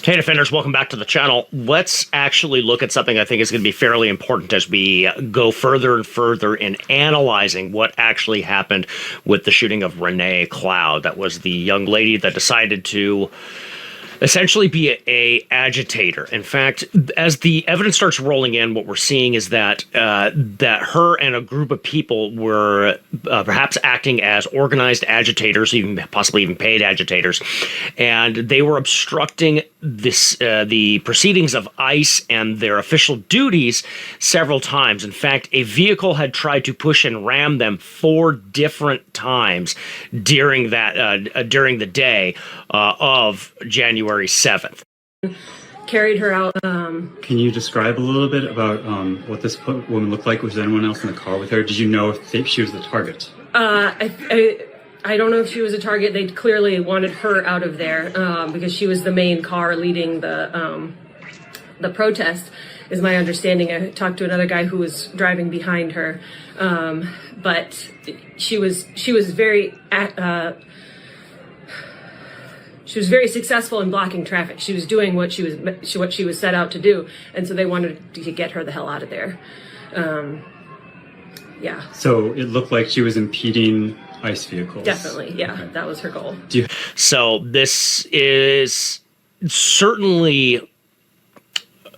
Hey Defenders, welcome back to the channel. Let's actually look at something I think is going to be fairly important as we go further and further in analyzing what actually happened with the shooting of Renee Cloud. That was the young lady that decided to essentially be a agitator. In fact, as the evidence starts rolling in, what we're seeing is that that her and a group of people were perhaps acting as organized agitators, even possibly even paid agitators, and they were obstructing the proceedings of ICE and their official duties several times. In fact, a vehicle had tried to push and ram them 4 different times during the day of January 7th. Carried her out. Can you describe a little bit about what this woman looked like? Was there anyone else in the car with her? Did you know if she was the target? I don't know if she was a target. They clearly wanted her out of there because she was the main car leading the protest, is my understanding. I talked to another guy who was driving behind her, but she was very successful in blocking traffic. She was doing what she was set out to do, and so they wanted to get her the hell out of there. Yeah. So it looked like she was impeding ICE vehicles. Definitely, yeah. Okay. That was her goal. So this is certainly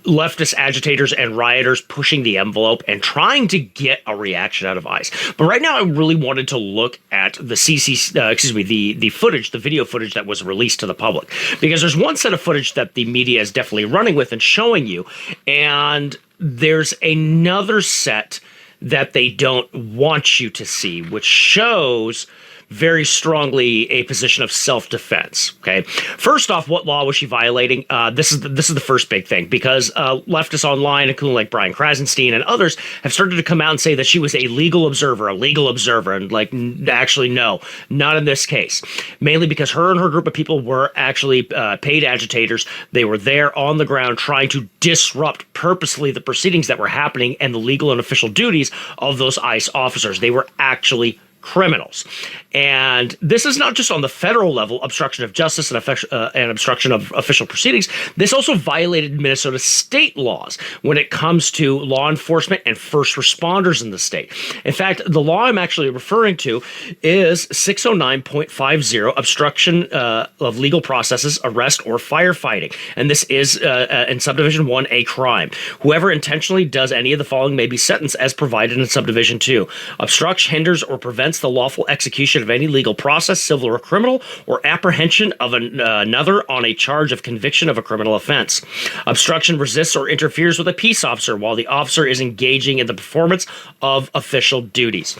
leftist agitators and rioters pushing the envelope and trying to get a reaction out of ICE. But right now, I really wanted to look at the the footage, the video footage that was released to the public, because there's one set of footage that the media is definitely running with and showing you, and there's another set that they don't want you to see, which shows very strongly a position of self-defense. Okay, first off, what law was she violating? This is the first big thing, because leftists online, including like Brian Krasenstein and others, have started to come out and say that she was a legal observer, and like actually no, not in this case. Mainly because her and her group of people were actually paid agitators. They were there on the ground trying to disrupt purposely the proceedings that were happening and the legal and official duties of those ICE officers. They were actually criminals. And this is not just on the federal level, obstruction of justice and obstruction of official proceedings. This also violated Minnesota state laws when it comes to law enforcement and first responders in the state. In fact, the law I'm actually referring to is 609.50, obstruction of legal processes, arrest, or firefighting. And this is, in Subdivision 1, a crime. Whoever intentionally does any of the following may be sentenced as provided in Subdivision 2. Obstructs, hinders, or prevents the lawful execution of any legal process, civil or criminal, or apprehension of another on a charge of conviction of a criminal offense. Obstruction resists or interferes with a peace officer while the officer is engaging in the performance of official duties.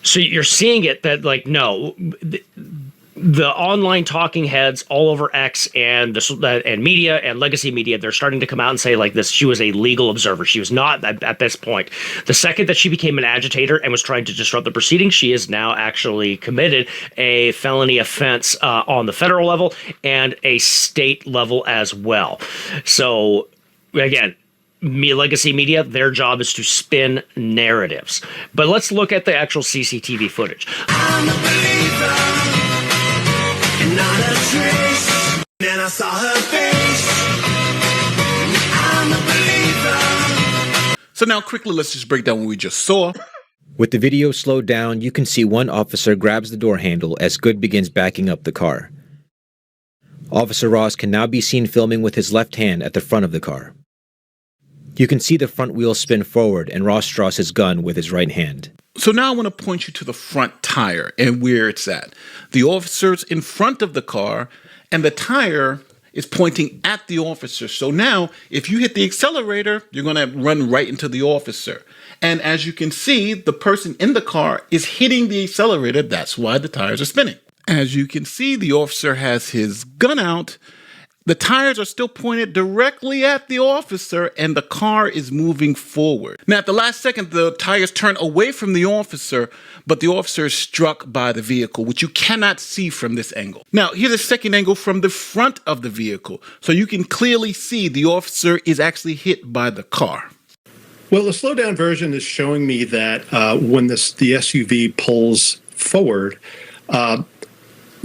So you're seeing it that, like, no, the online talking heads all over X and media and legacy media, they're starting to come out and say like this, she was a legal observer. She was not at this point. The second that she became an agitator and was trying to disrupt the proceedings, she is now actually committed a felony offense on the federal level and a state level as well. So again, legacy media, their job is to spin narratives. But let's look at the actual CCTV footage. I'm a believer. Not a trace, and I saw her face. I'm a believer. So now quickly, let's just break down what we just saw. With the video slowed down, you can see one officer grabs the door handle as Good begins backing up the car. Officer Ross can now be seen filming with his left hand at the front of the car. You can see the front wheel spin forward and Ross draws his gun with his right hand. So now I want to point you to the front tire and where it's at. The officer's in front of the car and the tire is pointing at the officer. So now if you hit the accelerator, you're going to run right into the officer. And as you can see, the person in the car is hitting the accelerator. That's why the tires are spinning. As you can see, the officer has his gun out. The tires are still pointed directly at the officer and the car is moving forward. Now, at the last second, the tires turn away from the officer, but the officer is struck by the vehicle, which you cannot see from this angle. Now, here's a second angle from the front of the vehicle. So you can clearly see the officer is actually hit by the car. Well, the slow down version is showing me that when the SUV pulls forward,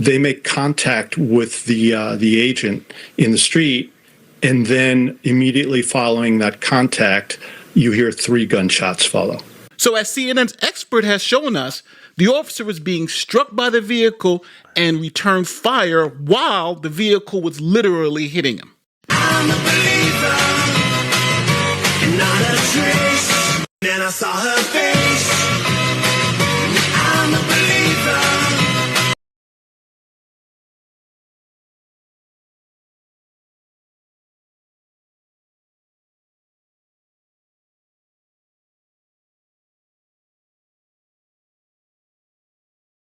they make contact with the agent in the street, and then immediately following that contact, you hear 3 gunshots follow. So as CNN's expert has shown us, the officer was being struck by the vehicle and returned fire while the vehicle was literally hitting him. I'm a believer, not a trace. Then I saw her face.